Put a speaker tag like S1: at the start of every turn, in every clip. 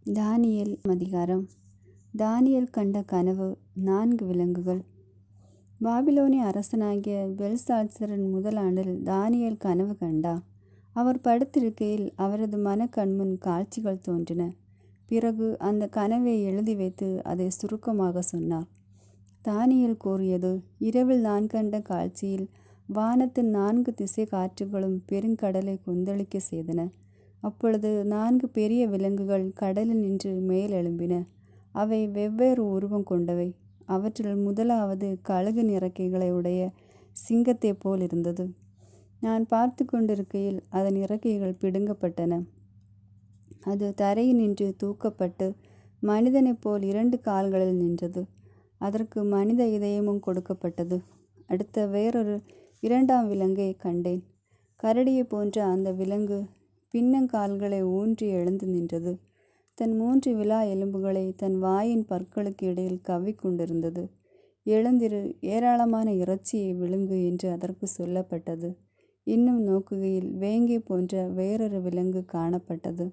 S1: தானியேல் அதிகாரம். தானியேல் கண்ட கனவு. 4 விலங்குகள். பாபிலோனிய அரசனாகிய பெல்சாத்சரின் முதலாண்டில் தானியேல் கனவு கண்டார். அவர் படுத்திருக்கையில் அவரது மனக்கண்முன் காட்சிகள் தோன்றின. பிறகு அந்த கனவை எழுதி வைத்து அதை சுருக்கமாக சொன்னார். தானியேல் கூறியது: இரவில் நான் கண்ட காட்சியில் வானத்தின் 4 திசை காற்றுகளும் பெருங்கடலை கொந்தளிக்க செய்தன. அப்பொழுது 4 பெரிய விலங்குகள் கடலில் நின்று மேலெழும்பின. அவை வெவ்வேறு உருவம் கொண்டவை. அவற்றில் முதலாவது கழுகு இறக்கைகளை உடைய சிங்கத்தைப் போல் இருந்தது. நான் பார்த்து கொண்டிருக்கையில் அதன் இறக்கைகள் பிடுங்கப்பட்டன. அது தரையில் நின்று தூக்கப்பட்டு மனிதனைப் போல் 2 கால்களில் நின்றது. அதற்கு மனித இதயமும் கொடுக்கப்பட்டது. அடுத்த வேறொரு 2ஆம் விலங்கை கண்டேன். கரடியை போன்ற அந்த விலங்கு பின்னங்கால்களை ஊன்றி எழுந்து நின்றது. தன் 3 விலா எலும்புகளை தன் வாயின் பற்களுக்கு இடையில் கவ்விக்கொண்டிருந்தது. எழுந்திரு, ஏராளமான இறைச்சியை விழுங்கு என்று அதற்கு சொல்லப்பட்டது. இன்னும் நோக்குகையில் வேங்கை போன்ற வேறொரு விலங்கு காணப்பட்டது.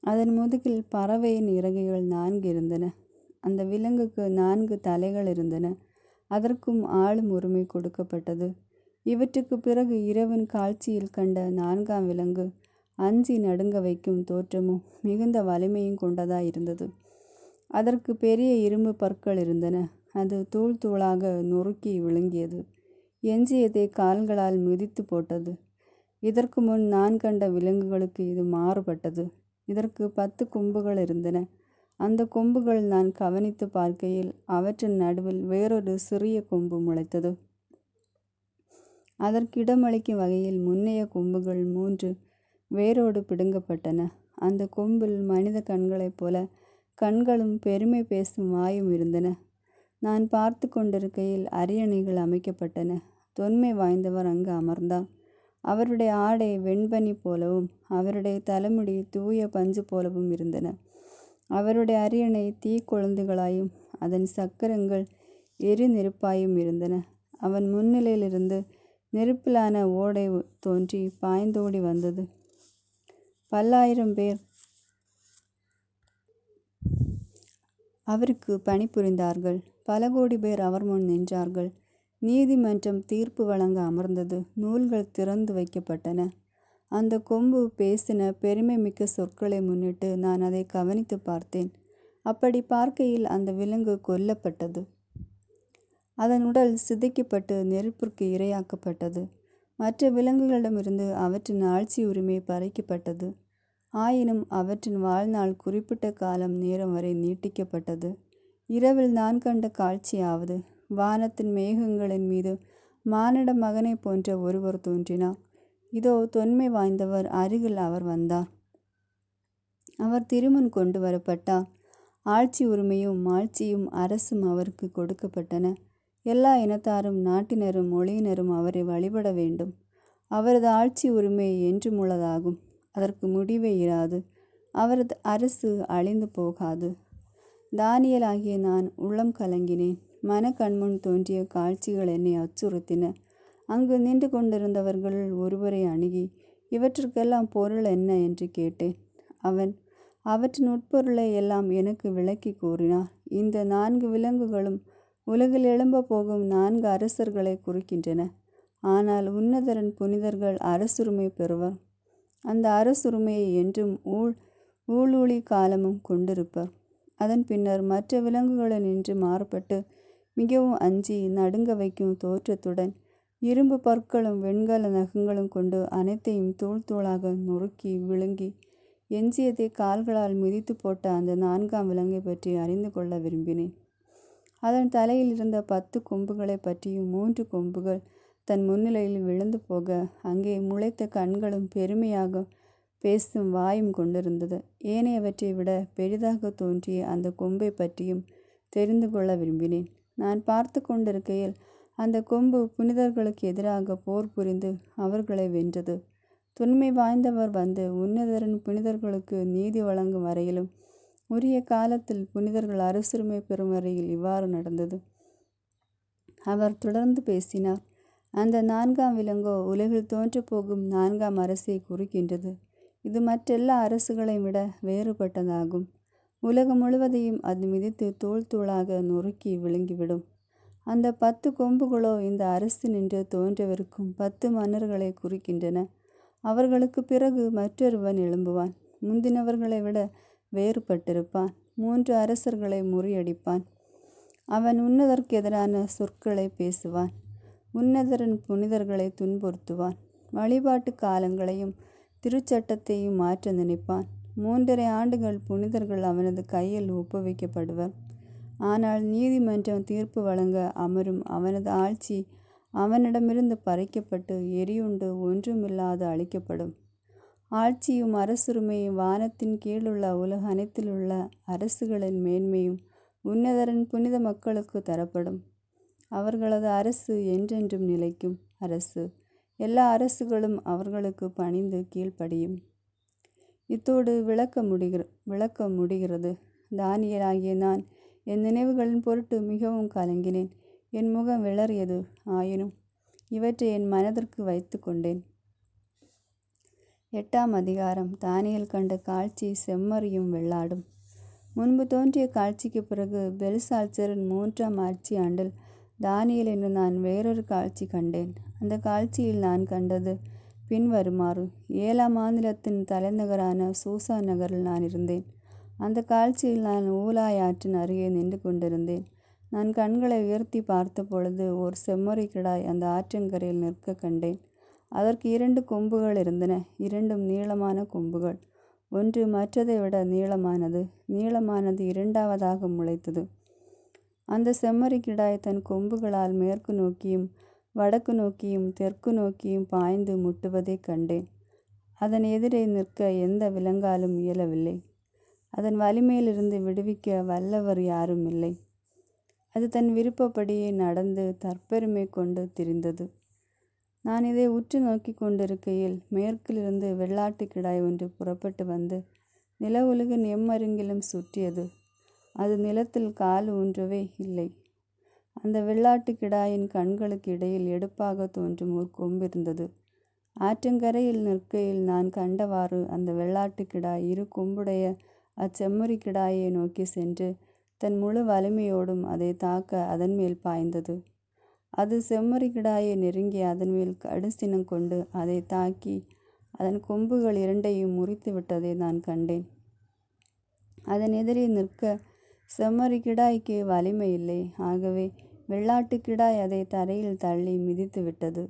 S1: அதன் முதுகில் பறவையின் இறக்கைகள் 4 இருந்தன. அந்த விலங்குக்கு 4 தலைகள் இருந்தன. அதற்கும் ஆளும் உரிமை கொடுக்கப்பட்டது. இவற்றுக்கு பிறகு இரவின் காட்சியில் கண்ட 4ஆம் விலங்கு அஞ்சி நடுங்க வைக்கும் தோற்றமும் மிகுந்த வலிமையும் கொண்டதாயிருந்தது. அதற்கு பெரிய இரும்பு பற்கள் இருந்தன. அது தூள் தூளாக நொறுக்கி விழுங்கியது. எஞ்சியதை கால்களால் மிதித்து போட்டது. இதற்கு முன் நான் கண்ட விலங்குகளுக்கு இது மாறுபட்டது. இதற்கு 10 கொம்புகள் இருந்தன. அந்த கொம்புகள் நான் கவனித்து பார்க்கையில் அவற்றின் நடுவில் வேறொரு சிறிய கொம்பு முளைத்தது. அதற்கு இடமளிக்கும் வகையில் முன்னைய கொம்புகள் 3 வேரோடு பிடுங்கப்பட்டன. அந்த கொம்பில் மனித கண்களைப் போல கண்களும் பெருமை பேசும் வாயும் இருந்தன. நான் பார்த்து கொண்டிருக்கையில் அரியணைகள் அமைக்கப்பட்டன. தொன்மை வாய்ந்தவர் அங்கு அமர்ந்தார். அவருடைய ஆடை வெண்பனி போலவும் அவருடைய தலைமுடி தூய பஞ்சு போலவும் இருந்தன. அவருடைய அரியணை தீக்கொழுந்துகளாயும் அதன் சக்கரங்கள் எரிநெருப்பாயும் இருந்தன. அவன் முன்னிலையிலிருந்து நெருப்பிலான ஓடை தோன்றி பாய்ந்தோடி வந்தது. 10,000 பேர் அவருக்கு பணிபுரிந்தார்கள். பல கோடி பேர் அவர் முன் நின்றார்கள். நீதிமன்றம் தீர்ப்பு வழங்க அமர்ந்தது. நூல்கள் திறந்து வைக்கப்பட்டன. அந்த கொம்பு பேசின பெருமை மிக்க சொற்களை முன்னிட்டு நான் அதை கவனித்து பார்த்தேன். அப்படி பார்க்கையில் அந்த விலங்கு கொல்லப்பட்டது. அதன் உடல் சிதைக்கப்பட்டு நெருப்பிற்கு இரையாக்கப்பட்டது. மற்ற விலங்குகளிடமிருந்து அவற்றின் ஆட்சி உரிமை பறிக்கப்பட்டது. ஆயினும் அவற்றின் வாழ்நாள் குறிப்பிட்ட காலம் நேரம் வரை நீட்டிக்கப்பட்டது. இரவில் நான் கண்ட காட்சியாவது: வானத்தின் மேகங்களின் மீது மானிட மகனைப் போன்ற ஒருவர் தோன்றினார். இதோ, தொன்மை வாய்ந்தவர் அருகில் அவர் வந்தார். அவர் திருமுன் கொண்டு வரப்பட்டார். ஆட்சி உரிமையும் மாட்சியும் அரசும் அவருக்கு கொடுக்கப்பட்டன. எல்லா இனத்தாரும் நாட்டினரும் மொழியினரும் அவரை வழிபட வேண்டும். அவரது ஆட்சி உரிமை என்றுமுள்ளதாகும். அதற்கு முடிவே இராது. அவரது அரசு அழிந்து போகாது. தானியேல் ஆகிய நான் உள்ளம் கலங்கினேன். மனக்கண்முன் தோன்றிய காட்சிகள் என்னை அச்சுறுத்தின. அங்கு நின்று கொண்டிருந்தவர்களுள் ஒருவரை அணுகி, இவற்றுக்கெல்லாம் பொருள் என்ன என்று கேட்டேன். அவன் அவற்றின் உட்பொருளை எல்லாம் எனக்கு விளக்கி கூறினார். இந்த 4 விலங்குகளும் உலகில் எழும்ப போகும் 4 அரசர்களை குறிக்கின்றன. ஆனால் உன்னதரின் புனிதர்கள் அரசுரிமை பெறுவர். அந்த அரசுரிமையை என்றும் ஊழூழி காலமும் கொண்டிருப்பர். அதன் பின்னர் மற்ற விலங்குகளினின்று மாறுபட்டு மிகவும் அஞ்சி நடுங்க வைக்கும் தோற்றத்துடன் இரும்பு பற்களும் வெண்கல நகங்களும் கொண்டு அனைத்தையும் தூள் தூளாக நொறுக்கி விழுங்கி எஞ்சியதை கால்களால் மிதித்து போட்ட அந்த 4ஆம் விலங்கை பற்றி அறிந்து கொள்ள விரும்பினேன். அதன் தலையில் இருந்த 10 கொம்புகளை பற்றியும் 3 கொம்புகள் தன் முன்னிலையில் விழுந்து போக அங்கே முளைத்த கண்களும் பெருமையாக பேசும் வாயும் கொண்டிருந்தது. ஏனையவற்றை விட பெரிதாக தோன்றிய அந்த கொம்பை பற்றியும் தெரிந்து கொள்ள விரும்பினேன். நான் பார்த்து கொண்டிருக்கையில் அந்த கொம்பு புனிதர்களுக்கு எதிராக போர் புரிந்து அவர்களை வென்றது. தொன்மை வாய்ந்தவர் வந்து உன்னதரின் புனிதர்களுக்கு நீதி வழங்கும் வரையிலும் உரிய காலத்தில் புனிதர்கள் அரசுரிமை பெறும் வரையில் இவ்வாறு நடந்தது. அவர் தொடர்ந்து பேசினார். அந்த 4ஆம் விலங்கோ உலகில் தோன்றப்போகும் 4ஆம் அரசை குறிக்கின்றது. இது மற்றெல்லா அரசுகளையும் விட வேறுபட்டதாகும். உலகம் முழுவதையும் அது மிதித்து தூள் தூளாக நொறுக்கி விழுங்கிவிடும். அந்த 10 கொம்புகளோ இந்த அரசு நின்று தோன்றவிருக்கும் 10 மன்னர்களை குறிக்கின்றன. அவர்களுக்கு பிறகு மற்றொருவன் எழும்புவான். முந்தினவர்களை விட வேறுபட்டிருப்பான். 3 அரசர்களை முறியடிப்பான். அவன் உன்னதற்கு எதிரான சொற்களை பேசுவான். உன்னதரின் புனிதர்களை துன்புறுத்துவான். வழிபாட்டு காலங்களையும் திருச்சட்டத்தையும் மாற்ற நினைப்பான். 3.5 ஆண்டுகள் புனிதர்கள் அவனது கையில் ஒப்புவிக்கப்படுவர். ஆனால் நீதிமன்றம் தீர்ப்பு வழங்க அமரும் அவனது ஆட்சி அவனிடமிருந்து பறிக்கப்பட்டு எரியுண்டு ஒன்றுமில்லாது அழிக்கப்படும். ஆட்சியும் அரசுரிமையும் வானத்தின் கீழுள்ள உலக அனைத்திலுள்ள அரசுகளின் மேன்மையும் உன்னதரின் புனித மக்களுக்கு தரப்படும். அவர்களது அரசு என்றென்றும் நிலைக்கும் அரசு. எல்லா அரசுகளும் அவர்களுக்கு பணிந்து கீழ்ப்படியும். இத்தோடு விளக்க முடிகிறது. தானியேலாகிய நான் என் நினைவுகளின் பொருட்டு மிகவும் கலங்கினேன். என் முகம் விளறியது. ஆயினும் இவற்றை என் மனதிற்கு வைத்து கொண்டேன். 8ஆம் அதிகாரம். தானியேல் கண்ட காட்சி செம்மறியும் வெள்ளாடும். முன்பு தோன்றிய காட்சிக்கு பிறகு பெல்சாத்சரின் 3ஆம் ஆட்சி ஆண்டில் தானியேல் என்று நான் வேறொரு காட்சி கண்டேன். அந்த காட்சியில் நான் கண்டது பின்வருமாறு. 7ஆம் மாநிலத்தின் தலைநகரான சூசான் நகரில் நான் இருந்தேன். அந்த காட்சியில் நான் ஊலாய் ஆற்றின் அருகே நின்று கொண்டிருந்தேன். நான் கண்களை உயர்த்தி பார்த்த பொழுது ஓர் செம்மறி கிடாய் அந்த ஆற்றங்கரையில் நிற்க கண்டேன். அதற்கு 2 கொம்புகள் இருந்தன. 2 நீளமான கொம்புகள். ஒன்று மற்றதை விட நீளமானது. நீளமானது 2ஆவதாக முளைத்தது. அந்த செம்மறி கிடாய் தன் கொம்புகளால் மேற்கு நோக்கியும் வடக்கு நோக்கியும் தெற்கு நோக்கியும் பாய்ந்து முட்டுவதை கண்டேன். அதன் எதிரே நிற்க எந்த விலங்காலும் இயலவில்லை. அதன் வலிமையிலிருந்து விடுவிக்க வல்லவர் யாரும் இல்லை. அது தன் விருப்பப்படியே நடந்து தற்பெருமை கொண்டு திரிந்தது. நான் இதை உற்று நோக்கி கொண்டிருக்கையில் மேற்கிலிருந்து வெள்ளாட்டு கிடாய் ஒன்று புறப்பட்டு வந்து நில உலகின் எம்மருங்கிலும் சுற்றியது. அது நிலத்தில் கால் ஊன்றவே இல்லை. அந்த வெள்ளாட்டு கிடாயின் கண்களுக்கு இடையில் எடுப்பாக தோன்றும் ஒரு கொம்பிருந்தது. ஆற்றங்கரையில் நிற்கையில் நான் கண்டவாறு அந்த வெள்ளாட்டு கிடாய் 2 கொம்புடைய அச்செம்மறி கிடாயை நோக்கி சென்று தன் முழு வலிமையோடும் அதை தாக்க அதன் மேல் பாய்ந்தது. அது செம்மறி கிடாயை நெருங்கி அதன் மேல் கடுசினம் கொண்டு அதை தாக்கி அதன் கொம்புகள் 2ஐயும் முறித்து விட்டதை நான் கண்டேன். அதன் எதிரே நிற்க செம்மறி கிடாய்க்கு வலிமை இல்லை. ஆகவே வெள்ளாட்டு கிடாய் அதை தரையில் தள்ளி மிதித்து விட்டது.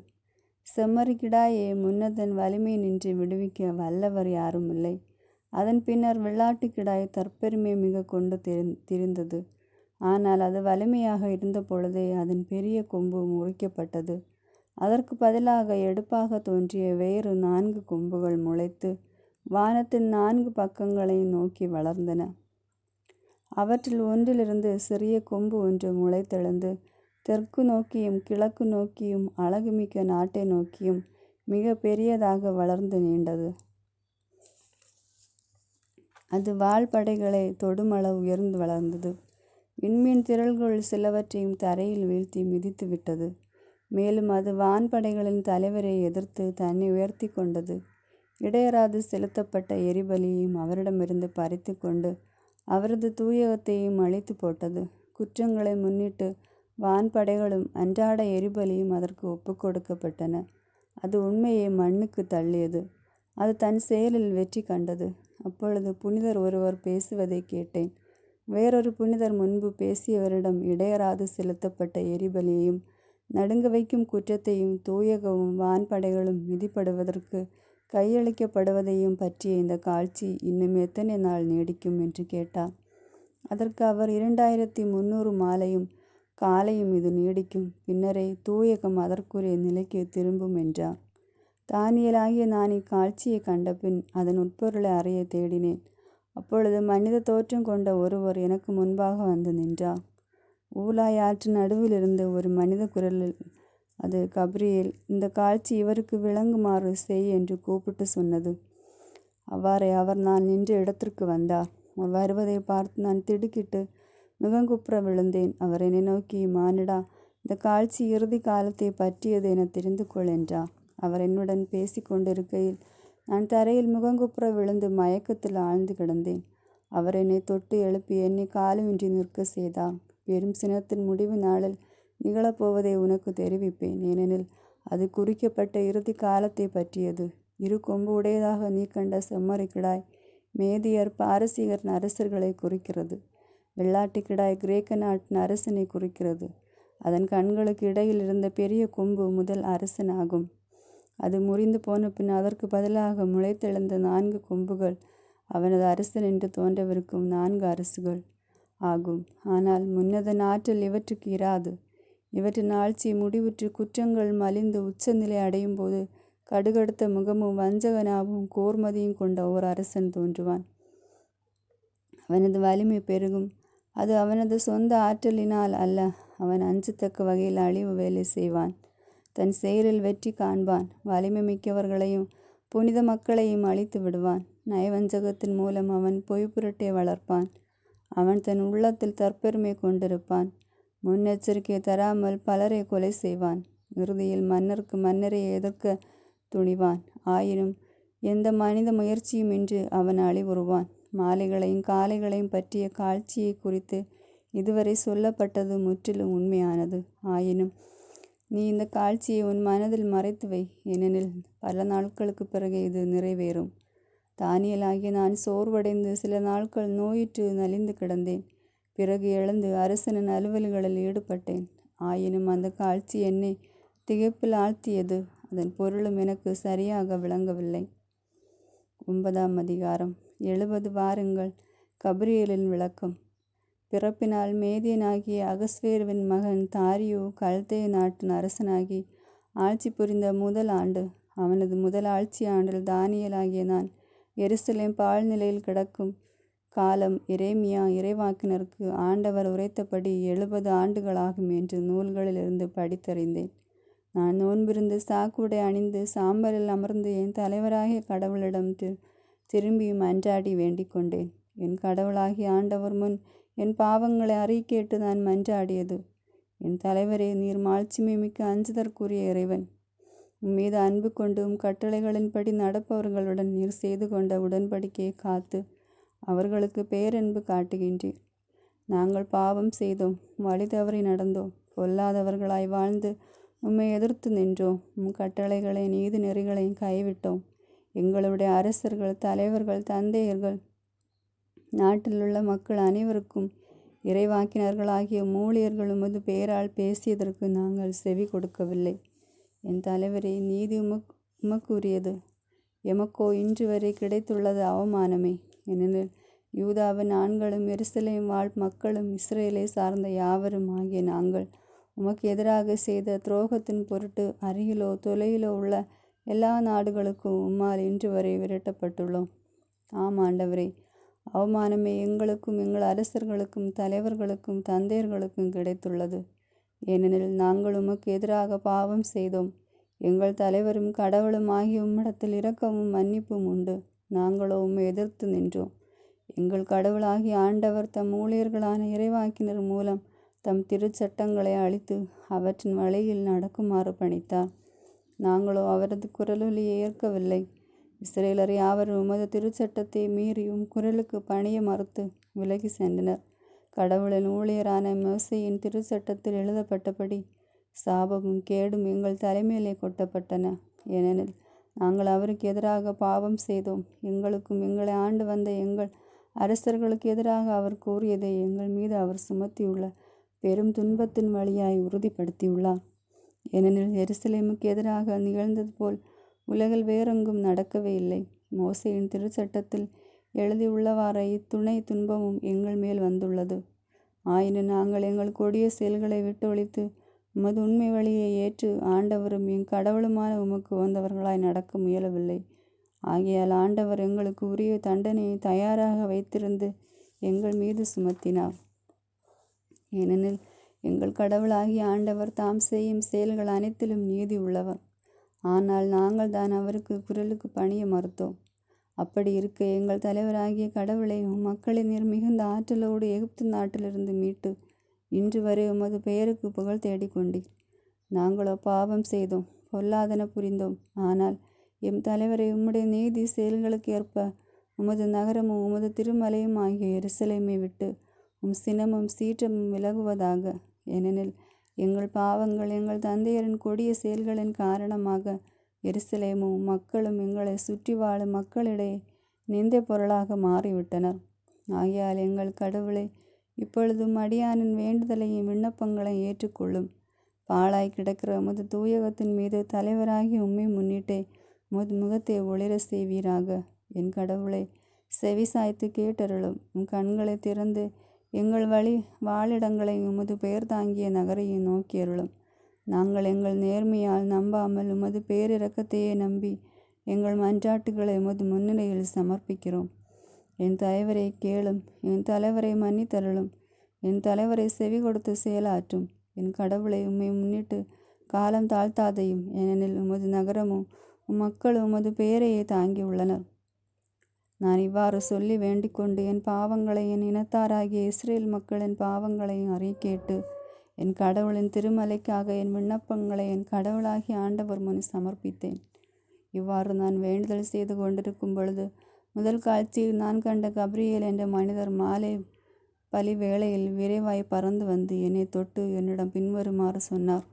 S1: செம்மறி கிடாயை முன்னதன் வலிமை நின்று விடுவிக்க வல்லவர் யாரும் இல்லை. அதன் பின்னர் வெள்ளாட்டு கிடாய் தற்பெருமை மிக கொண்டு திரிந்தது. ஆனால் அது வலிமையாக இருந்த பொழுதே அதன் பெரிய கொம்பு முறிக்கப்பட்டது. அதற்கு பதிலாக எடுப்பாக தோன்றிய வேறு 4 கொம்புகள் முளைத்து வானத்தின் 4 பக்கங்களையும் நோக்கி வளர்ந்தன. அவற்றில் ஒன்றிலிருந்து சிறிய கொம்பு ஒன்று முளைத்தெழுந்து தெற்கு நோக்கியும் கிழக்கு நோக்கியும் அழகுமிக்க நாட்டை நோக்கியும் மிக பெரியதாக வளர்ந்து நீண்டது. அது வாள்படைகளை தொடுமளவு உயர்ந்து வளர்ந்தது. விண்மீன் திரள்கள் சிலவற்றையும் தரையில் வீழ்த்தி மிதித்து விட்டது. மேலும் அது வான்படைகளின் தலைவரை எதிர்த்து தன்னை உயர்த்தி கொண்டது. இடையராது செலுத்தப்பட்ட எரிபலியையும் அவரிடமிருந்து பறித்து கொண்டு அவரது தூயகத்தையும் அழித்து போட்டது. குற்றங்களை முன்னிட்டு வான்படைகளும் அன்றாட எரிபலியும் அதற்கு ஒப்பு கொடுக்கப்பட்டன. அது உண்மையை மண்ணுக்கு தள்ளியது. அது தன் செயலில் வெற்றி கண்டது. அப்பொழுது புனிதர் ஒருவர் பேசுவதை கேட்டேன். வேறொரு புனிதர் முன்பு பேசியவரிடம் இடையராது செலுத்தப்பட்ட எரிபலியையும் நடுங்க வைக்கும் குற்றத்தையும் தூயகமும் வான்படைகளும் மிதிப்படுவதற்கு கையளிக்கப்படுவதையும் பற்றிய இந்த காட்சி இன்னும் எத்தனை நாள் நீடிக்கும் என்று கேட்டார். அதற்கு அவர் 2300 மாலையும் காலையும் இது நீடிக்கும். பின்னரே தூயகம் அதற்குரிய நிலைக்கு திரும்பும் என்றார். தானியேலாகிய நான் இக்காட்சியை கண்டபின் அதன் உட்பொருளை அறிய தேடினேன். அப்பொழுது மனித தோற்றம் கொண்ட ஒருவர் எனக்கு முன்பாக வந்து நின்றார். ஊலாய் ஆற்று நடுவிலிருந்து ஒரு மனித குரலில், அது கப்ரியேல், இந்த காட்சி இவருக்கு விளங்குமாறு செய் என்று கூப்பிட்டு சொன்னது. அவ்வாறே அவர் நான் நின்ற இடத்திற்கு வந்தார். அவர் வருவதை பார்த்து நான் திடுக்கிட்டு முகங்குப்புற விழுந்தேன். அவர் என்னை நோக்கி, மானிடா, இந்த காட்சி இறுதி காலத்தை பற்றியது என தெரிந்து கொள் என்றார். அவர் என்னுடன் பேசி கொண்டிருக்கையில் நான் தரையில் முகங்குப்புற விழுந்து மயக்கத்தில் ஆழ்ந்து கிடந்தேன். அவர் என்னை தொட்டு எழுப்பி என்னை காலுமின்றி நிற்க செய்தார். பெரும் சினத்தின் முடிவு நாளில் நிகழப்போவதை உனக்கு தெரிவிப்பேன். ஏனெனில் அது குறிக்கப்பட்ட இறுதி காலத்தை பற்றியது. இரு கொம்பு உடையதாக நீ கண்ட செம்மறிக்கிடாய் மேதியர் பாரசீகர் அரசர்களை குறிக்கிறது. வெள்ளாட்டுக்கிடாய் கிரேக்க நாட்டின் அரசனை குறிக்கிறது. அதன் கண்களுக்கு இடையில் இருந்த பெரிய கொம்பு முதல் அரசன் ஆகும். அது முறிந்து போன பின் அதற்கு பதிலாக முளைத்தெழுந்த 4 கொம்புகள் அவனது அரசன் என்று தோன்றவிருக்கும் 4 அரசுகள் ஆகும். ஆனால் முன்னதன் ஆற்றல் இவற்றுக்கு இராது. இவற்றின் ஆட்சி முடிவுற்று குற்றங்கள் மலிந்து உச்சநிலை அடையும் போது கடுகடுத்த முகமும் வஞ்சகனாவும் கோர்மதியும் கொண்ட ஓர் அரசன் தோன்றுவான். அவனது வலிமை பெருகும். அது அவனது சொந்த ஆற்றலினால் அல்ல. அவன் அஞ்சத்தக்க வகையில் அழிவு வேலை செய்வான். தன் செயலில் வெற்றி காண்பான். வலிமை மிக்கவர்களையும் புனித மக்களையும் அழித்து விடுவான். நயவஞ்சகத்தின் மூலம் அவன் பொய்ப்புரட்டை வளர்ப்பான். அவன் தன் உள்ளத்தில் தற்பெருமை கொண்டிருப்பான். முன்னெச்சரிக்கை தராமல் பலரை கொலை செய்வான். இறுதியில் மன்னருக்கு மன்னரை எதிர்க்க துணிவான். ஆயினும் எந்த மனித முயற்சியும் இன்றி அவன் அழிவுறுவான். மாலைகளையும் காலைகளையும் பற்றிய காட்சியை குறித்து இதுவரை சொல்லப்பட்டது முற்றிலும் உண்மையானது. ஆயினும் நீ இந்த காட்சியை உன் மனதில் மறைத்து வை. ஏனெனில் பல நாட்களுக்கு பிறகு இது நிறைவேறும். தானியேலாகிய நான் சோர்வடைந்து சில நாட்கள் நோயுற்று நலிந்து கிடந்தேன். பிறகு எழுந்து அரசனின் அலுவல்களில் ஈடுபட்டேன். ஆயினும் அந்த காட்சி என்னை திகைப்பில் ஆழ்த்தியது. அதன் பொருளும் எனக்கு சரியாக விளங்கவில்லை. 9ஆம் அதிகாரம். 70 வாரங்கள். கபிரியேலின் விளக்கம். பிறப்பினால் மேதியனாகிய அகஸ்வேருவின் மகன் தாரியு கல்தேய நாட்டின் அரசனாகி ஆட்சி புரிந்த முதல் ஆண்டு. அவனது முதல் ஆட்சி ஆண்டில் தானியேலாகிய நான் எருசலேம் பாழ்நிலையில் கிடக்கும் காலம் எரேமியா இறைவாக்கினருக்கு ஆண்டவர் உரைத்தபடி 70 ஆண்டுகளாகும் என்று நூல்களிலிருந்து படித்தறிந்தேன். நான் நோன்பிருந்து சாக்குடை அணிந்து சாம்பலில் அமர்ந்து என் தலைவராகிய கடவுளிடம் திரும்பியும் அன்றாடி வேண்டிக் கொண்டேன். என் கடவுளாகிய ஆண்டவர் முன் என் பாவங்களை அறிக்கையிட்டு நான் மன்றாடியது: என் தலைவரே, நீர் மாட்சிமை மிக்க அஞ்சுதற்குரிய இறைவன். உம்மீது அன்பு கொண்டு கட்டளைகளின்படி நடப்பவர்களுடன் நீர் செய்து கொண்ட உடன்படிக்கையை காத்து அவர்களுக்கு பேரன்பு காட்டுகின்றீர். நாங்கள் பாவம் செய்தோம், வழி தவறி நடந்தோம், பொல்லாதவர்களாய் வாழ்ந்து உம்மை எதிர்த்து நின்றோம். கட்டளைகளை நீதி நெறிகளையும் கைவிட்டோம். எங்களுடைய அரசர்கள், தலைவர்கள், தந்தையர்கள், நாட்டிலுள்ள மக்கள் அனைவருக்கும் இறைவாக்கினர்களாகிய ஊழியர்கள் உமது பெயரால் பேசியதற்கு நாங்கள் செவி கொடுக்கவில்லை. என் தலைவரே, நீதி உமக்குரியது. எமக்கோ இன்று வரை கிடைத்துள்ளது அவமானமே. ஏனெனில் யூதாவின் ஆண்களும் எருசலேம் வாழ் மக்களும் இஸ்ரேலை சார்ந்த யாவரும் ஆகிய நாங்கள் உமக்கு எதிராக செய்த துரோகத்தின் பொருட்டு அருகிலோ தொலையிலோ உள்ள எல்லா நாடுகளுக்கும் உம்மால் இன்று வரை விரட்டப்பட்டுள்ளோம். ஆம் ஆண்டவரே, அவமானமே எங்களுக்கும் எங்கள் அரசர்களுக்கும் தலைவர்களுக்கும் தந்தையர்களுக்கும் கிடைத்துள்ளது. ஏனெனில் நாங்கள் உமக்கு எதிராக பாவம் செய்தோம். எங்கள் தலைவரும் கடவுளும் ஆகிய உம்மிடத்தில் இரக்கமும் மன்னிப்பும் உண்டு. நாங்களோ உம்மை எதிர்த்து நின்றோம். எங்கள் கடவுளாகிய ஆண்டவர் தம் ஊழியர்களான இறைவாக்கினர் மூலம் தம் திருச்சட்டங்களை அழித்து அவற்றின் வழியில் நடக்குமாறு பணித்தார். நாங்களோ அவரது குரலொலியை ஏற்கவில்லை. இஸ்ரேலர் யாவரும் உமது திருச்சட்டத்தை மீறி குரலுக்கு பணிய மறுத்து விலகி சென்றனர். கடவுளின் ஊழியரான மோசேயின் திருச்சட்டத்தில் எழுதப்பட்டபடி சாபமும் கேடும் எங்கள் தலைமையிலே கொட்டப்பட்டன. ஏனெனில் நாங்கள் அவருக்கு எதிராக பாவம் செய்தோம். எங்களுக்கும் எங்களை ஆண்டு வந்த எங்கள் அரசர்களுக்கு எதிராக அவர் கூறியதை எங்கள் மீது அவர் சுமத்தியுள்ள பெரும் துன்பத்தின் வழியாய் உறுதிப்படுத்தியுள்ளார். ஏனெனில் எருசலேமுக்கு எதிராக நிகழ்ந்தது போல் உலகில் வேறெங்கும் நடக்கவே இல்லை. மோசேயின் திருச்சட்டத்தில் எழுதியுள்ளவாறு இத்துணை துன்பமும் எங்கள் மேல் வந்துள்ளது. ஆயினும் நாங்கள் எங்கள் கொடிய செயல்களை விட்டொழித்து உமது உண்மை வழியை ஏற்று ஆண்டவரும் என் கடவுளுமான உமக்கு வந்தவர்களாய் நடக்க முயலவில்லை. ஆகையால் ஆண்டவர் எங்களுக்கு உரிய தண்டனையை தயாராக வைத்திருந்து எங்கள் மீது சுமத்தினார். ஏனெனில் எங்கள் கடவுளாகிய ஆண்டவர் தாம் செய்யும் செயல்கள் அனைத்திலும் நீதி உள்ளவர். ஆனால் நாங்கள் தான் அவருக்கு குரலுக்கு பணிய மறுத்தோம். அப்படி இருக்க எங்கள் தலைவராகிய கடவுளை மக்களை நீர் மிகுந்த ஆற்றலோடு எகிப்து நாட்டிலிருந்து மீட்டு இன்று வரை உமது பெயருக்கு புகழ் தேடிக்கொண்டீர். நாங்களோ பாவம் செய்தோம், பொல்லாதன புரிந்தோம். ஆனால் எம் தலைவரை, உம்முடைய நீதி செயல்களுக்கு ஏற்ப உமது நகரமும் உமது திருமலையும் ஆகிய எருசலேமை விட்டு சினமும் சீற்றமும் விலகுவதாக. ஏனெனில் எங்கள் பாவங்கள் எங்கள் தந்தையரின் கொடிய செயல்களின் காரணமாக எருசலேமும் மக்களும் எங்களை சுற்றி வாழும் மக்களிடையே நிந்தை பொருளாக மாறிவிட்டனர். ஆகையால் எங்கள் கடவுளை, இப்பொழுதும் அடியானின் வேண்டுதலையும் விண்ணப்பங்களையும் ஏற்றுக்கொள்ளும். பாழாய் கிடக்கிற உமது தூயகத்தின் மீது தலைவராகி உம்மை முன்னிட்டே உமது முகத்தை ஒளிர செய்வீராக. என் கடவுளை, செவி சாய்த்து கேட்டருளும். உம் கண்களை திறந்து எங்கள் வாழிடங்களை உமது பெயர் தாங்கிய நகரையும் நோக்கியருளும். நாங்கள் எங்கள் நேர்மையால் நம்பாமல் உமது பேரிரக்கத்தையே நம்பி எங்கள் மன்றாட்டுகளை உமது முன்னிலையில் சமர்ப்பிக்கிறோம். என் தலைவரை கேளும், என் தலைவரை மன்னித்தருளும், என் தலைவரை செவி கொடுத்து செயலாற்றும். என் கடவுளை, உம்மை முன்னிட்டு காலம் தாழ்த்தாதையும். ஏனெனில் உமது நகரமும் மக்களும் உமது பெயரையே தாங்கியுள்ளனர். நான் இவ்வாறு சொல்லி வேண்டிக்கொண்டு என் பாவங்களை, என் இனத்தாராகிய இஸ்ரேல் மக்களின் பாவங்களையும் அறிக்கேட்டு என் கடவுளின் திருமலைக்காக என் விண்ணப்பங்களை என் கடவுளாகிய ஆண்டவர் முன் சமர்ப்பித்தேன். இவ்வாறு நான் வேண்டுதல் செய்து கொண்டிருக்கும் பொழுது முதல் காட்சியில் நான் கண்ட கப்ரியேல் என்ற மனிதர் மாலை பலி வேளையில் விரைவாய் பறந்து வந்து என்னை தொட்டு என்னிடம் பின்வருமாறு சொன்னார்.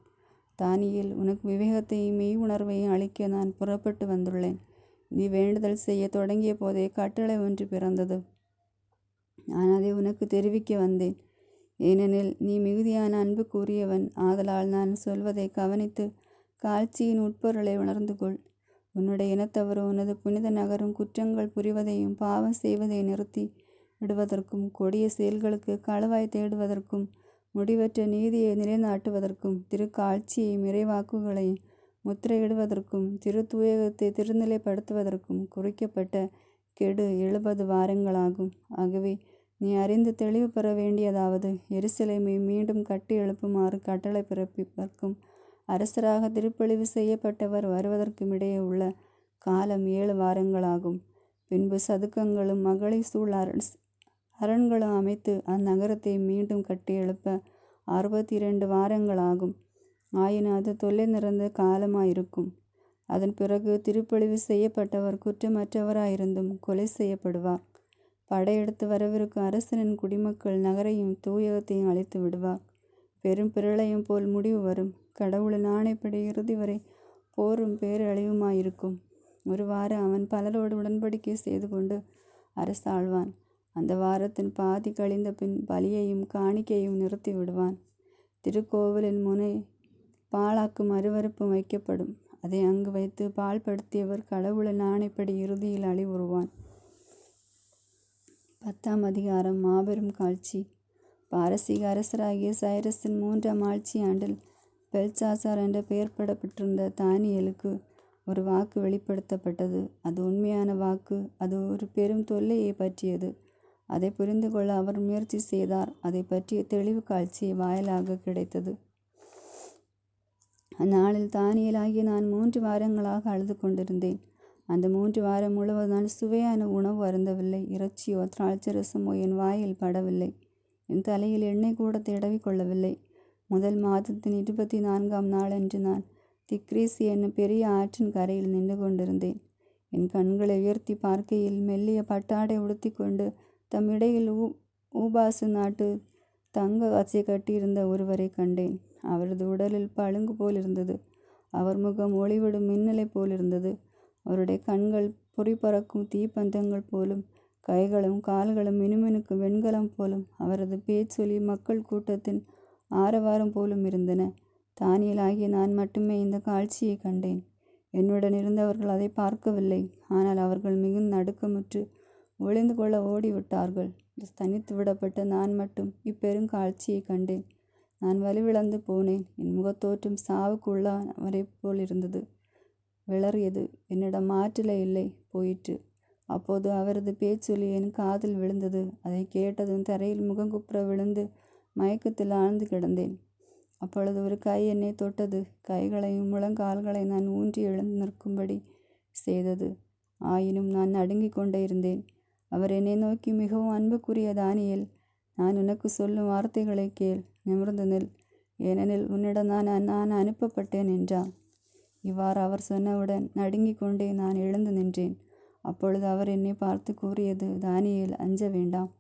S1: தானியேல், உனக்கு விவேகத்தையும் மெய் உணர்வையும் அளிக்க நான் புறப்பட்டு வந்துள்ளேன். நீ வேண்டுதல் செய்ய தொடங்கிய போதே கட்டளை ஒன்று பிறந்தது. நான் அதை உனக்கு தெரிவிக்க வந்தேன். ஏனெனில் நீ மிகுதியான அன்பு கூறியவன். ஆதலால் நான் சொல்வதை கவனித்து காட்சியின் உட்பொருளை உணர்ந்து கொள். உன்னுடைய இனத்தவரும் உனது புனித நகரும் குற்றங்கள் புரிவதையும் பாவம் செய்வதை நிறுத்தி விடுவதற்கும், கொடிய செயல்களுக்கு களவாய் தேடுவதற்கும், முடிவற்ற நீதியை நிலைநாட்டுவதற்கும், திருக்காட்சியையும் இறைவாக்குகளையும் முத்திரையிடுவதற்கும், தூயகத்தை திருநிலைப்படுத்துவதற்கும் குறிக்கப்பட்ட கெடு 70 வாரங்களாகும். ஆகவே நீ அறிந்து தெளிவு பெற வேண்டியதாவது, எருசலேமை மீண்டும் கட்டி எழுப்புமாறு கட்டளை பிறப்பிப்பதற்கும் அரசராக திருப்பொழிவு செய்யப்பட்டவர் வருவதற்கும் இடையே உள்ள காலம் 7 வாரங்களாகும். பின்பு சதுக்கங்களும் மகளை சூழ் அரண்களும் அமைத்து அந்நகரத்தை மீண்டும் கட்டி எழுப்ப 62 வாரங்களாகும். ஆயினும் அது தொல்லை நிறைந்த காலமாயிருக்கும். அதன் பிறகு திருப்பொழிவு செய்யப்பட்டவர் குற்றமற்றவராயிருந்தும் கொலை செய்யப்படுவார். படையெடுத்து வரவிருக்கும் அரசனின் குடிமக்கள் நகரையும் தூயகத்தையும் அழித்து விடுவார். பெரும் பிரளயம் போல் முடிவு வரும். கடவுளின் ஆணைப்படி இறுதி வரை போரும் பேரழிவுமாயிருக்கும். ஒரு வாரம் அவன் பலரோடு உடன்படிக்கை செய்து கொண்டு அரசாழ்வான். அந்த வாரத்தின் பாதி கழிந்த பின் பலியையும் காணிக்கையும் நிறுத்தி விடுவான். திருக்கோவிலின் முனை பாழாக்கும் அருவருப்பும் வைக்கப்படும். அதை அங்கு வைத்து பாழ்படுத்தியவர் கடவுளின் ஆணைப்படி இறுதியில் அழிவுறுவான். 10ஆம் அதிகாரம். மாபெரும் காட்சி. பாரசீக அரசராகிய சைரஸின் 3ஆம் ஆட்சி ஆண்டில் பெல்சாசார் என்ற பெயர் படப்பட்டிருந்த தானியேலுக்கு ஒரு வாக்கு வெளிப்படுத்தப்பட்டது. அது உண்மையான வாக்கு. அது ஒரு பெரும் தொல்லையை பற்றியது. அதை புரிந்து கொள்ள அவர் முயற்சி செய்தார். அதை பற்றிய தெளிவு காட்சி வாயிலாக கிடைத்தது. அந்நாளில் தானியேலாகிய நான் 3 வாரங்களாக அழுது கொண்டிருந்தேன். அந்த 3 வாரம் முழுவதும் நான் சுவையான உணவு அருந்தவில்லை. இறைச்சியோ திராட்சரசமோ என் வாயில் படவில்லை. என் தலையில் எண்ணெய் கூட தடவி கொள்ளவில்லை. முதல் மாதத்தின் 24ஆம் நாளன்று நான் திக்ரீசி என்னும் பெரிய ஆற்றின் கரையில் நின்று கொண்டிருந்தேன். என் கண்களை உயர்த்தி பார்க்கையில் மெல்லிய பட்டாடை உடுத்தி கொண்டு தம் இடையில் ஊபாசு நாட்டு தங்க அச்சை கட்டியிருந்த ஒருவரை கண்டேன். அவரது உடலில் பழுங்கு போல் இருந்தது. அவர் முகம் ஒளிவிடும் மின்னலை போலிருந்தது. அவருடைய கண்கள் பொறிபறக்கும் தீப்பந்தங்கள் போலும், கைகளும் கால்களும் மினுமினுக்கும் வெண்கலம் போலும், அவரது பேச்சொலி மக்கள் கூட்டத்தின் ஆரவாரம் போலும் இருந்தன. தானியேலாகிய நான் மட்டுமே இந்த காட்சியை கண்டேன். என்னுடன் இருந்தவர்கள் அதை பார்க்கவில்லை. ஆனால் அவர்கள் மிகுந்த நடுக்கமுற்று ஒளிந்து கொள்ள ஓடிவிட்டார்கள். தனித்து விடப்பட்ட நான் மட்டும் இப்பெருங்காட்சியை கண்டேன். நான் வலுவிழந்து போனேன். என் முகத்தோற்றம் சாவுக்கு உள்ளவரை போல் இருந்தது. விளறியது. என்னிடம் ஆற்றலை இல்லை, போயிற்று. அப்போது அவரது பேச்சொலி என் காதில் விழுந்தது. அதை கேட்டதும் தரையில் முகங்குப்புற விழுந்து மயக்கத்தில் ஆழ்ந்து கிடந்தேன். அப்பொழுது ஒரு கை என்னை தொட்டது. கைகளையும் முழங்கால்களை நான் ஊன்றி எழுந்து நிற்கும்படி செய்தது. ஆயினும் நான் நடுங்கிக் கொண்டே இருந்தேன். அவர் என்னை நோக்கி, மிகவும் அன்புக்குரிய தானியேல், நான் உனக்கு சொல்லும் வார்த்தைகளை கேள், நிமிர்ந்து நில், ஏனெனில் உன்னிடம் நான் அனுப்பப்பட்டேன் என்றார். இவ்வாறு அவர் சொன்னவுடன் நடுங்கிக் கொண்டே நான் எழுந்து நின்றேன். அப்பொழுது அவர் என்னை பார்த்து கூறியது, தானியேல், அஞ்ச வேண்டாம்.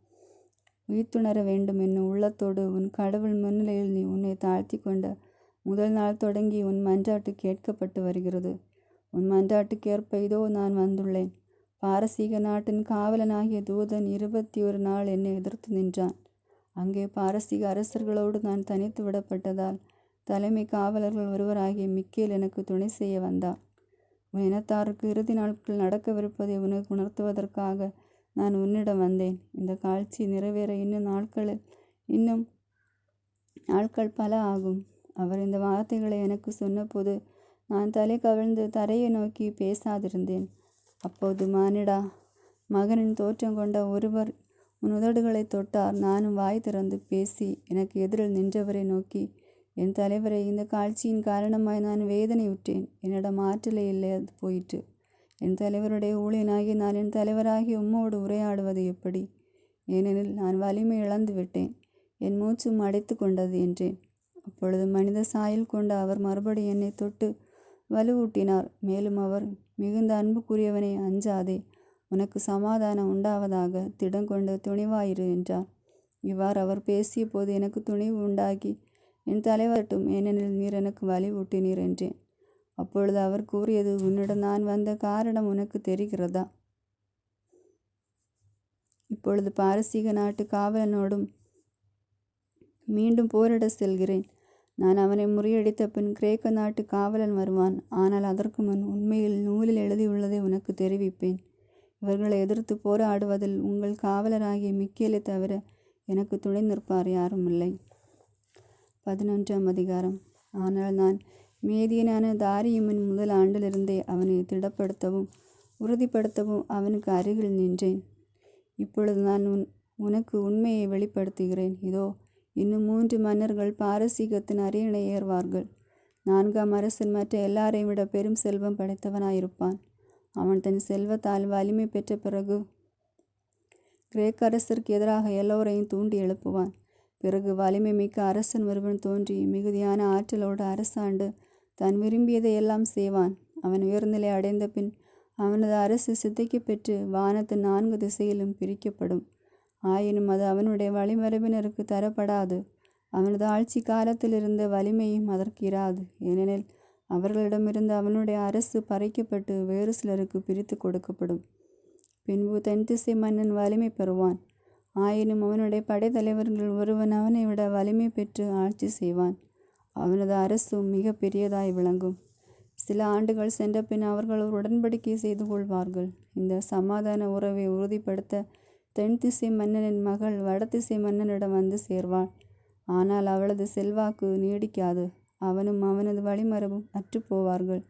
S1: உயிர்த்துணர வேண்டும் என்னும் உள்ளத்தோடு உன் கடவுள் முன்னிலையில் நீ உன்னை தாழ்த்தி கொண்ட முதல் நாள் தொடங்கி உன் மன்றாட்டு கேட்கப்பட்டு வருகிறது. உன் மன்றாட்டுக்கேற்ப இதோ நான் வந்துள்ளேன். பாரசீக நாட்டின் காவலனாகிய தூதன் 21 நாள் என்னை எதிர்த்து நின்றான். அங்கே பாரசீக அரசர்களோடு நான் தனித்து விடப்பட்டதால் தலைமை காவலர்கள் ஒருவராகிய மிக்கேல் எனக்கு துணை செய்ய வந்தார். உன் இனத்தாருக்கு இறுதி நாட்கள் நடக்கவிருப்பதை உனக்கு உணர்த்துவதற்காக நான் உன்னிடம் வந்தேன். இந்த காட்சி நிறைவேற இன்னும் நாட்கள் பல ஆகும். அவர் இந்த வார்த்தைகளை எனக்கு சொன்னபோது நான் தலை கவிழ்ந்து தரையை நோக்கி பேசாதிருந்தேன். அப்போது, மானிடா, மகனின் தோற்றம் கொண்ட ஒருவர் உன் உதடுகளை தொட்டார். நானும் வாய் திறந்து பேசி எனக்கு எதிரில் நின்றவரை நோக்கி, என் தலைவரை, இந்த காட்சியின் காரணமாய் நான் வேதனையுற்றேன். என்னிடம் ஆற்றலே இல்லாது போயிற்று. என் தலைவருடைய ஊழியனாகி நான் என் தலைவராகி உம்மோடு உரையாடுவது எப்படி? ஏனெனில் நான் வலிமை இழந்து விட்டேன், என் மூச்சும் அடைத்து கொண்டது என்றேன். அப்பொழுது மனித சாயல் கொண்ட அவர் மறுபடி என்னை தொட்டு வலுவூட்டினார். மேலும் அவர், மிகுந்த அன்புக்குரியவனே, அஞ்சாதே, உனக்கு சமாதானம் உண்டாவதாக, திடங்கொண்டு துணிவாயிரு என்றார். இவ்வாறு அவர் பேசிய போது எனக்கு துணிவு உண்டாகி, என் தலைவரட்டும், ஏனெனில் நீர் எனக்கு வலிவூட்டினீர் என்றேன். அப்பொழுது அவர் கூறியது, உன்னிடம் நான் வந்த காரணம் உனக்கு தெரிகிறதா? இப்பொழுது பாரசீக நாட்டு காவலனோடும் மீண்டும் போரிட செல்கிறேன். நான் அவனை முறியடித்த பின் கிரேக்க நாட்டு காவலன் வருவான். ஆனால் அதற்கு முன் உண்மையில் நூலில் எழுதியுள்ளதை உனக்கு தெரிவிப்பேன். இவர்களை எதிர்த்து போராடுவதில் உங்கள் காவலராகிய மிக்கேலை தவிர எனக்கு துணை நிற்பார் யாரும் இல்லை. 11ஆம் அதிகாரம். ஆனால் நான் மேதியனான தாரியுமின் முதல் ஆண்டிலிருந்தே அவனை திடப்படுத்தவும் உறுதிப்படுத்தவும் அவனுக்கு அருகில் நின்றேன். இப்பொழுது நான் உனக்கு உண்மையை வெளிப்படுத்துகிறேன். இதோ, இன்னும் 3 மன்னர்கள் பாரசீகத்தின் அரியணை ஏறுவார்கள். 4ஆம் அரசன் மற்ற எல்லாரையும் விட பெரும் செல்வம் படைத்தவனாயிருப்பான். அவன் தன் செல்வத்தால் வலிமை பெற்ற பிறகு கிரேக்க அரசருக்கு எதிராக எல்லோரையும் தூண்டி எழுப்புவான். பிறகு வலிமை மிக்க அரசன் ஒருவன் தோன்றி மிகுதியான ஆற்றலோடு அரசாண்டு தான் விரும்பியதை எல்லாம் செய்வான். அவன் உயர்நிலை அடைந்த பின் அவனது அரசு சிதைக்க பெற்று வானத்து 4 திசையிலும் பிரிக்கப்படும். ஆயினும் அது அவனுடைய வழிமரபினருக்கு தரப்படாது. அவனது ஆட்சி காலத்தில் இருந்த வலிமையும் அதற்கு இராது. ஏனெனில் அவர்களிடமிருந்து அவனுடைய அரசு பறிக்கப்பட்டு வேறு சிலருக்கு பிரித்து கொடுக்கப்படும். பின்பு தென்திசை மன்னன் வலிமை பெறுவான். ஆயினும் அவனுடைய படைத்தலைவர்கள் ஒருவன் அவனை விட வலிமை பெற்று ஆட்சி செய்வான். அவனது அரசும் மிக பெரியதாய் விளங்கும். சில ஆண்டுகள் சென்ற பின் அவர்கள் ஒரு உடன்படிக்கை செய்து கொள்வார்கள். இந்த சமாதான உறவை உறுதிப்படுத்த தென்திசை மன்னனின் மகள் வடதிசை மன்னனிடம் வந்து சேர்வாள். ஆனால் அவளது செல்வாக்கு நீடிக்காது. அவனும் அவனது வழிமரபும் அற்றுப்போவார்கள்.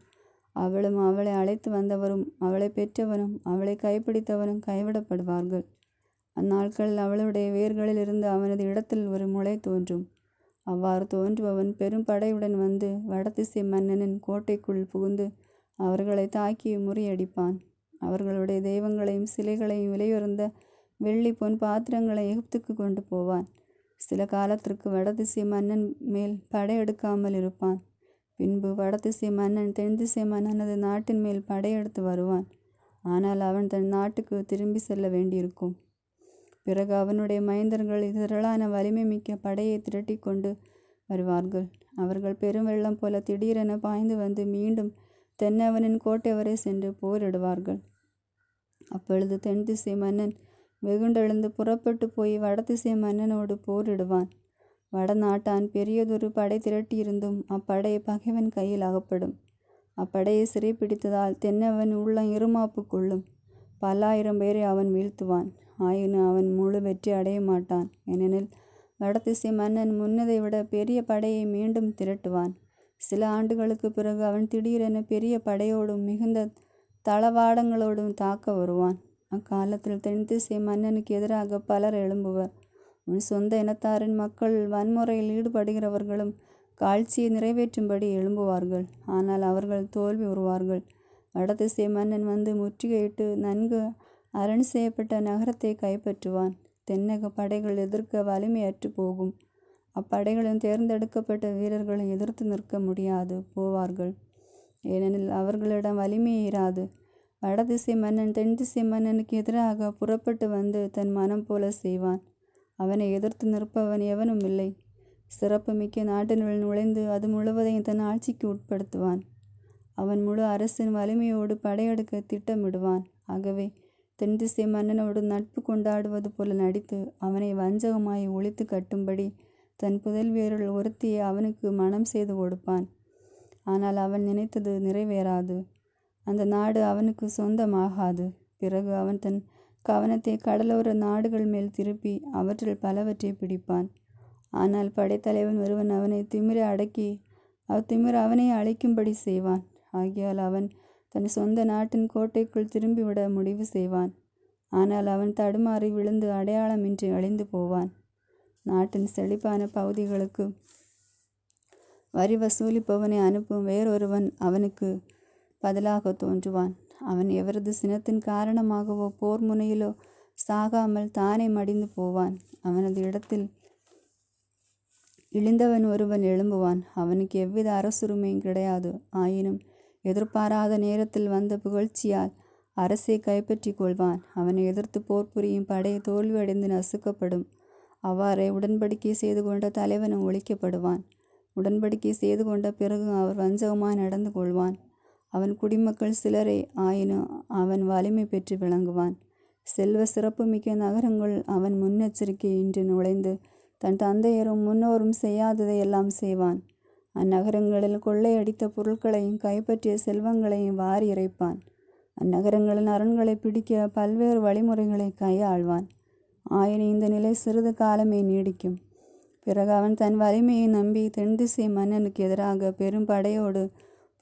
S1: அவளும் அவளை அழைத்து வந்தவரும் அவளை பெற்றவனும் அவளை கைப்பிடித்தவனும் கைவிடப்படுவார்கள். அந்நாட்களில் அவளுடைய வேர்களில் இருந்து அவனது இடத்தில் ஒரு முளை தோன்றும். அவ்வாறு தோன்றுபவன் பெரும் படையுடன் வந்து வடதிசை மன்னனின் கோட்டைக்குள் புகுந்து அவர்களை தாக்கி முறியடிப்பான். அவர்களுடைய தெய்வங்களையும் சிலைகளையும் விலையுறந்த வெள்ளி பொன் பாத்திரங்களை எகிப்துக்கு கொண்டு போவான். சில காலத்திற்கு வடதிசை மன்னன் மேல் படையெடுக்காமல் இருப்பான். பின்பு வடதிசை மன்னன் தென்திசை மன்னனது நாட்டின் மேல் படையெடுத்து வருவான். ஆனால் அவன் தன் நாட்டுக்கு திரும்பி செல்ல வேண்டியிருக்கும். பிறகு அவனுடைய மைந்தர்கள் திரளான வலிமை மிக்க படையை திரட்டி கொண்டு வருவார்கள். அவர்கள் பெரும் வெள்ளம் போல திடீரென பாய்ந்து வந்து மீண்டும் தென்னவனின் கோட்டை வரை சென்று போரிடுவார்கள். அப்பொழுது தென்திசை மன்னன் வெகுண்டெழுந்து புறப்பட்டு போய் வடதிசை மன்னனோடு போரிடுவான். வடநாட்டான் பெரியதொரு படை திரட்டியிருந்தும் அப்படை பகைவன் கையில் அகப்படும். அப்படையை சிறைப்பிடித்ததால் தென்னவன் உள்ளம் இருமாப்பு கொள்ளும். பல்லாயிரம் பேரை அவன் வீழ்த்துவான். ஆயினும் அவன் முழு வெற்றி அடைய மாட்டான். ஏனெனில் வடதிசை மன்னன் முன்னதை விட பெரிய படையை மீண்டும் திரட்டுவான். சில ஆண்டுகளுக்கு பிறகு அவன் திடீரென பெரிய படையோடும் மிகுந்த தளவாடங்களோடும் தாக்க வருவான். அக்காலத்தில் தென்திசை மன்னனுக்கு எதிராக பலர் எழும்புவர். உன் சொந்த இனத்தாரின் மக்கள் வன்முறையில் ஈடுபடுகிறவர்களும் காட்சியை நிறைவேற்றும்படி எழும்புவார்கள். ஆனால் அவர்கள் தோல்வி உறுவார்கள். வடதிசை மன்னன் வந்து முற்றுகையிட்டு நன்கு அரண் செய்யப்பட்ட நகரத்தை கைப்பற்றுவான். தென்னக படைகள் எதிர்க்க வலிமையற்று போகும். அப்படைகளின் தேர்ந்தெடுக்கப்பட்ட வீரர்களை எதிர்த்து நிற்க முடியாது போவார்கள். ஏனெனில் அவர்களிடம் வலிமையே இராது. வடதிசை மன்னன் தென் திசை மன்னனுக்கு எதிராக புறப்பட்டு வந்து தன் மனம் போல செய்வான். அவனை எதிர்த்து நிற்பவன் எவனும் இல்லை. சிறப்பு மிக்க நாட்டினுள் நுழைந்து அது முழுவதையும் தன் ஆட்சிக்கு உட்படுத்துவான். அவன் முழு அரசின் வலிமையோடு படையெடுக்க திட்டமிடுவான். ஆகவே தென் திசை மன்னனோடு நட்பு கொண்டாடுவது போல நடித்து அவனை வஞ்சகமாய் ஒழித்து கட்டும்படி தன் புதல்வியருள் ஒருத்தியை அவனுக்கு மனம் செய்து கொடுப்பான். ஆனால் அவன் நினைத்தது நிறைவேறாது. அந்த நாடு அவனுக்கு சொந்தமாகாது. பிறகு அவன் தன் கவனத்தை கடலோர நாடுகள் மேல் திருப்பி அவற்றில் பலவற்றை பிடிப்பான். ஆனால் படைத்தலைவன் ஒருவன் அவனை திமிர அடக்கி அத்திமிர அவனை அழிக்கும்படி செய்வான். ஆகியால் அவன் தன் சொந்த நாட்டின் கோட்டைக்குள் திரும்பிவிட முடிவு செய்வான். ஆனால் அவன் தடுமாறி விழுந்து அடையாளமின்றி அழிந்து போவான். நாட்டின் செழிப்பான பகுதிகளுக்கு வரி வசூலிப்பவனை அனுப்பும் வேறொருவன் அவனுக்கு பதிலாக தோன்றுவான். அவன் எவரது சினத்தின் காரணமாகவோ போர் முனையிலோ சாகாமல் தானே மடிந்து போவான். அவனது இடத்தில் இழிந்தவன் ஒருவன் எழும்புவான். அவனுக்கு எவ்வித அரசுரிமையும் கிடையாது. ஆயினும் எதிர்பாராத நேரத்தில் வந்த புகழ்ச்சியால் அரசை கைப்பற்றி கொள்வான். அவனை எதிர்த்து போர் புரியும் படை தோல்வியடைந்து நசுக்கப்படும். அவ்வாறே உடன்படிக்கை செய்து கொண்ட தலைவனும் ஒழிக்கப்படுவான். உடன்படிக்கை செய்து கொண்ட பிறகு அவர் வஞ்சகமாய் நடந்து கொள்வான். அவன் குடிமக்கள் சிலரே ஆயினும் அவன் வலிமை பெற்று விளங்குவான். செல்வ சிறப்பு மிக்க நகரங்கள் அவன் முன்னெச்சரிக்கை இன்றி நுழைந்து தன் தந்தையரும் முன்னோரும் செய்யாததை எல்லாம் செய்வான். அந்நகரங்களில் கொள்ளையடித்த பொருட்களையும் கைப்பற்றிய செல்வங்களையும் வாரி இறைப்பான். அந்நகரங்களின் அரண்களை பிடிக்க பல்வேறு வழிமுறைகளை கையாள்வான். ஆயினும் இந்த நிலை சிறிது காலமே நீடிக்கும். பிறகு அவன் தன் வலிமையை நம்பி தென் திசை மன்னனுக்கு எதிராக பெரும் படையோடு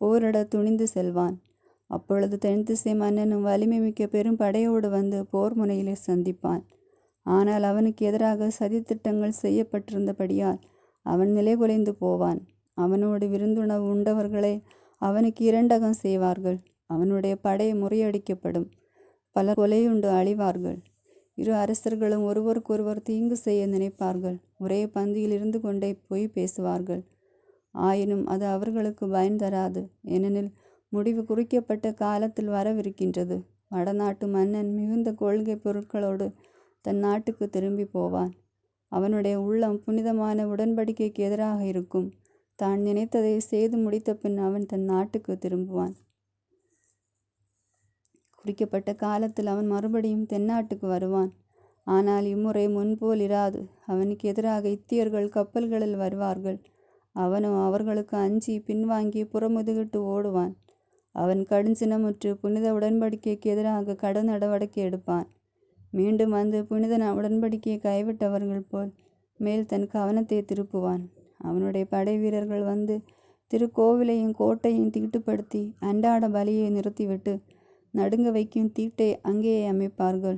S1: போரிட துணிந்து செல்வான். அப்பொழுது தென் திசை மன்னனும் வலிமை மிக்க பெரும் படையோடு வந்து போர் முனையிலே சந்திப்பான். ஆனால் அவனுக்கு எதிராக சதித்திட்டங்கள் செய்யப்பட்டிருந்தபடியால் அவன் நிலைகுலைந்து போவான். அவனோடு விருந்துணவு உண்டவர்களை அவனுக்கு இரண்டகம் செய்வார்கள். அவனுடைய படை முறியடிக்கப்படும். பலர் கொலையுண்டு அழிவார்கள். இரு அரசர்களும் ஒருவருக்கொருவர் தீங்கு செய்ய நினைப்பார்கள். ஒரே பந்தியில் இருந்து கொண்டே பொய் பேசுவார்கள். ஆயினும் அது அவர்களுக்கு பயன் தராது. ஏனெனில் முடிவு குறிக்கப்பட்ட காலத்தில் வரவிருக்கின்றது. வடநாட்டு மன்னன் மிகுந்த கொள்கை பொருட்களோடு தன் நாட்டுக்கு திரும்பி போவான். அவனுடைய உள்ளம் புனிதமான உடன்படிக்கைக்கு எதிராக இருக்கும். தான் நினைத்ததை செய்து முடித்த பின் அவன் தன் நாட்டுக்கு திரும்புவான். குறிக்கப்பட்ட காலத்தில் அவன் மறுபடியும் தென்னாட்டுக்கு வருவான். ஆனால் இம்முறை முன்போல் இராது. அவனுக்கு எதிராக இத்தியர்கள் கப்பல்களில் வருவார்கள். அவனோ அவர்களுக்கு அஞ்சி பின்வாங்கி புறமுதுகிட்டு ஓடுவான். அவன் கடுஞ்சினமுற்று புனித உடன்படிக்கைக்கு எதிராக கடும் நடவடிக்கை எடுப்பான். மீண்டும் வந்து புனித உடன்படிக்கையை கைவிட்டவர்கள் போல் மேல் தன் கவனத்தை திருப்புவான். அவனுடைய படை வீரர்கள் வந்து திருக்கோவிலையும் கோட்டையும் தீட்டுப்படுத்தி அன்றாட பலியை நிறுத்திவிட்டு நடுங்க வைக்கும் தீட்டை அங்கேயே அமைப்பார்கள்.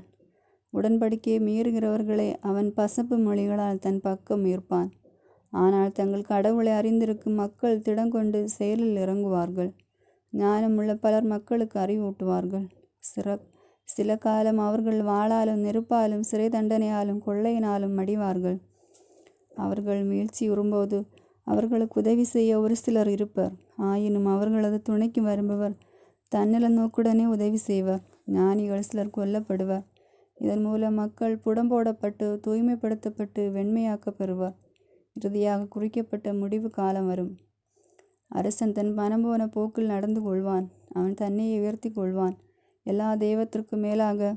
S1: உடன்படிக்கையை மீறுகிறவர்களை அவன் பசப்பு மொழிகளால் தன் பக்கம் ஈர்ப்பான். ஆனால் தங்கள் கடவுளை அறிந்திருக்கும் மக்கள் திடங்கொண்டு செயலில் இறங்குவார்கள். ஞானமுள்ள பலர் மக்களுக்கு அறிவூட்டுவார்கள். சில காலம் அவர்கள் வாளாலும் நெருப்பாலும் சிறை தண்டனையாலும் கொள்ளையினாலும் மடிவார்கள். அவர்கள் மீழ்ச்சியுறும்போது அவர்களுக்கு உதவி செய்ய ஒரு சிலர் இருப்பர். ஆயினும் அவர்களது துணைக்கு வருபவர் தன்னல நோக்குடனே உதவி செய்வர். ஞானிகள் சிலர் கொல்லப்படுவர். இதன் மூலம் மக்கள் புடம்போடப்பட்டு தூய்மைப்படுத்தப்பட்டு வெண்மையாக்க பெறுவர். இறுதியாக குறிக்கப்பட்ட முடிவு காலம் வரும். அரசன் தன் மனம் போன போக்கில் நடந்து கொள்வான். அவன் தன்னையே உயர்த்தி கொள்வான். எல்லா தெய்வத்திற்கும் மேலாக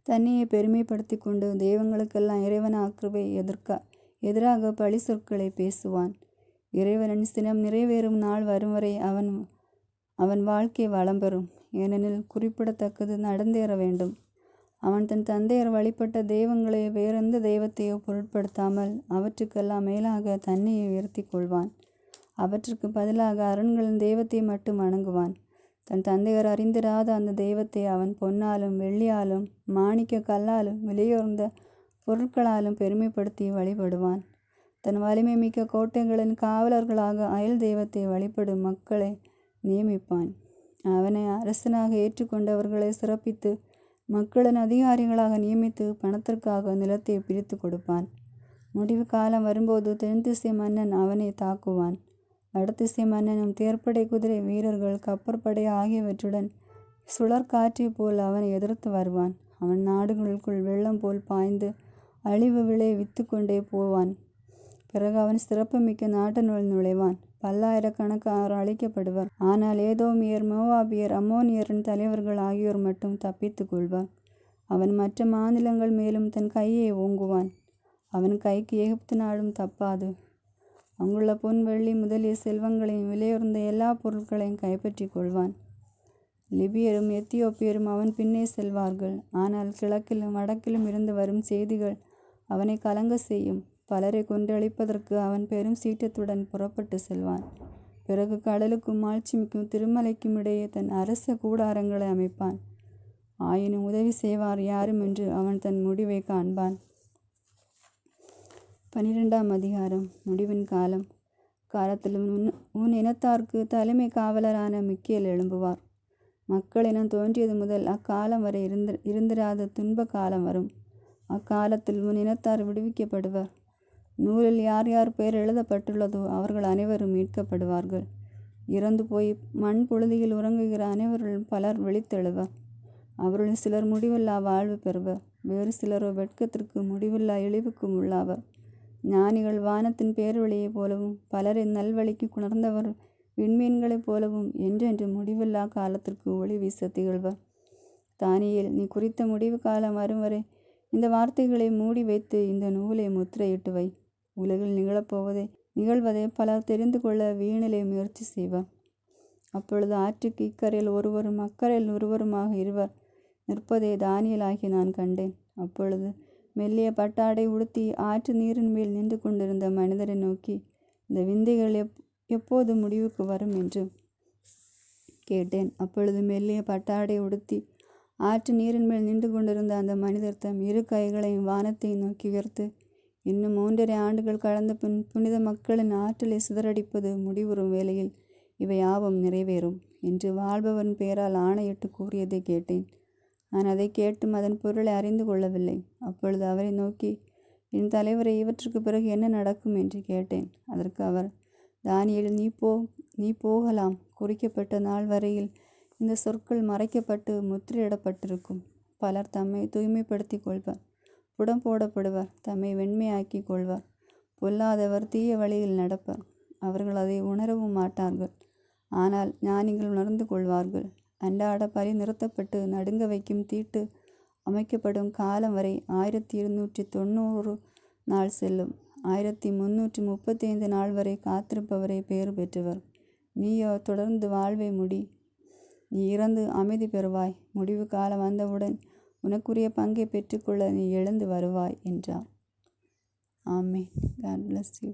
S1: தன்னையே பெருமைப்படுத்தி கொண்டு தெய்வங்களுக்கெல்லாம் இறைவனாகவே எதிராக பழி சொற்களை பேசுவான். இறைவனின் சினம் நிறைவேறும் நாள் வரும் வரை அவன் வாழ்க்கை வளம் பெறும். ஏனெனில் குறிப்பிடத்தக்கது நடந்தேற வேண்டும். அவன் தன் தந்தையர் வழிபட்ட தெய்வங்களை வேறெந்த தெய்வத்தையோ பொருட்படுத்தாமல் அவற்றுக்கெல்லாம் மேலாக தன்னையை உயர்த்தி கொள்வான். அவற்றுக்கு பதிலாக அரண்களின் தெய்வத்தை மட்டும் வணங்குவான். தன் தந்தையர் அறிந்திராத அந்த தெய்வத்தை அவன் பொன்னாலும் வெள்ளியாலும் மாணிக்க கல்லாலும் விலையுயர்ந்த பொருட்களாலும் பெருமைப்படுத்தி வழிபடுவான். தன் வலிமை மிக்க கோட்டைகளின் காவலர்களாக அயல் தெய்வத்தை வழிபடும் மக்களை நியமிப்பான். அவனை அரசனாக ஏற்றுக்கொண்டவர்களை சிறப்பித்து மக்களின் அதிகாரிகளாக நியமித்து பணத்திற்காக நிலத்தை பிரித்து கொடுப்பான். முடிவு காலம் வரும்போது தென் திசை மன்னன் அவனை தாக்குவான். வடதிசை மன்னனும் தேர்ப்படை குதிரை வீரர்கள் கப்பற்படை ஆகியவற்றுடன் சுழற்காற்றைப் போல் அவனை எதிர்த்து வருவான். அவன் நாடுகளுக்குள் வெள்ளம் போல் பாய்ந்து அழிவு விளைவித்து கொண்டே போவான். பிறகு அவன் சிறப்புமிக்க நாட்டினுள் நுழைவான். பல்லாயிரக்கணக்கானோர் அழிக்கப்படுவர். ஆனால் ஏதோமியர், மோவாபியர், அம்மோனியரின் தலைவர்கள் ஆகியோர் மட்டும் தப்பித்து கொள்வார். அவன் மற்ற மாநிலங்கள் மேலும் தன் கையை ஓங்குவான். அவன் கைக்கு எகிப்து நாடும் தப்பாது. அங்குள்ள பொன், வெள்ளி முதலிய செல்வங்களையும் விலையுறந்த எல்லா பொருட்களையும் கைப்பற்றி கொள்வான். லிபியரும் எத்தியோப்பியரும் அவன் பின்னே செல்வார்கள். ஆனால் கிழக்கிலும் வடக்கிலும் இருந்து வரும் செய்திகள் அவனை கலங்க செய்யும். பலரை கொன்றழிப்பதற்கு அவன் பெரும் சீற்றத்துடன் புறப்பட்டு செல்வான். பிறகு கடலுக்கும் மாட்சிமிக்கும் திருமலைக்கும் இடையே தன் அரச கூடாரங்களை அமைப்பான். ஆயினும் உதவி செய்வார் யாரும் என்று அவன் தன் முடிவை காண்பான். 12ஆம் அதிகாரம். முடிவின் காலம். காலத்தில் உன் இனத்தார்க்கு தலைமை காவலரான மிக்கேல் எழும்புவார். மக்களினம் தோன்றியது முதல் அக்காலம் வரை இருந்திராத துன்ப காலம் வரும். அக்காலத்தில் உன் இனத்தார் விடுவிக்கப்படுவர். நூலில் யார் யார் பெயர் எழுதப்பட்டுள்ளதோ அவர்கள் அனைவரும் மீட்கப்படுவார்கள். இறந்து போய் மண் புழுதியில் உறங்குகிற அனைவர்களும் பலர் விழித்தெழுவர். அவர்களுள் சிலர் முடிவில்லா வாழ்வு பெறுவர். வேறு சிலரோ வெட்கத்திற்கு முடிவில்லா இழிவுக்கும் உள்ளாவர். ஞானிகள் வானத்தின் பேரொளியைப் போலவும் பலரின் நல்வழிக்கு குணர்ந்தவர் விண்மீன்களைப் போலவும் என்றென்று முடிவில்லா காலத்திற்கு ஒளி வீச திகழ்வர். தானியேல், நீ குறித்த முடிவு காலம் வரும் வரை இந்த வார்த்தைகளை மூடி வைத்து இந்த நூலை முத்திரையிட்டு வை. உலகில் நிகழ்வதை பலர் தெரிந்து கொள்ள வீணிலே முயற்சி செய்வர். அப்பொழுது ஆற்றுக்கு இக்கரையில் ஒருவரும் அக்கரையில் ஒருவருமாக இருவர் நிற்பதை தானியேலாகிய நான் கண்டேன். அப்பொழுது மெல்லிய பட்டாடை உடுத்தி ஆற்று நீரின் மேல் நின்று கொண்டிருந்த மனிதரை நோக்கி, இந்த விந்தைகள் எப்போது முடிவுக்கு வரும் என்று கேட்டேன். அப்பொழுது மெல்லிய பட்டாடை உடுத்தி ஆற்று நீரின் மேல் நின்று கொண்டிருந்த அந்த மனிதர் தம் இரு கைகளையும் வானத்தை நோக்கி உயர்த்து, இன்னும் 3.5 ஆண்டுகள் கடந்த பின் புனித மக்களின் ஆற்றலை சிதறடிப்பது முடிவுறும் வேளையில் இவை யாவும் நிறைவேறும் என்று வாழ்பவன் பெயரால் ஆணையிட்டு கூறியதை கேட்டேன். நான் அதை கேட்டும் அதன் பொருளை அறிந்து கொள்ளவில்லை. அப்பொழுது அவரை நோக்கி, என் தலைவரை, இவற்றுக்கு பிறகு என்ன நடக்கும் என்று கேட்டேன். அதற்கு அவர், தானியேல், நீ போகலாம். குறிக்கப்பட்ட நாள் வரையில் இந்த சொற்கள் மறைக்கப்பட்டு முத்திரையிடப்பட்டிருக்கும். பலர் தம்மை தூய்மைப்படுத்தி கொள்வர், புடம் போடப்படுவர், தம்மை வெண்மையாக்கி கொள்வர். பொல்லாதவர் தீய வழியில் நடப்பர். அவர்கள் அதை உணரவும் மாட்டார்கள். ஆனால் ஞானிகள் உணர்ந்து கொள்வார்கள். அன்றாட பலி நிறுத்தப்பட்டு நடுங்க வைக்கும் தீட்டு அமைக்கப்படும் காலம் வரை 1290 நாள் செல்லும். 1335 நாள் வரை காத்திருப்பவரை பேறு பெற்றவர். நீயோ தொடர்ந்து வாழ்வை முடி. நீ இறந்து அமைதி பெறுவாய். முடிவு காலம் வந்தவுடன் உனக்குரிய பங்கை பெற்றுக்கொள்ள நீ எழுந்து வருவாய் என்றார். ஆமென். God bless you.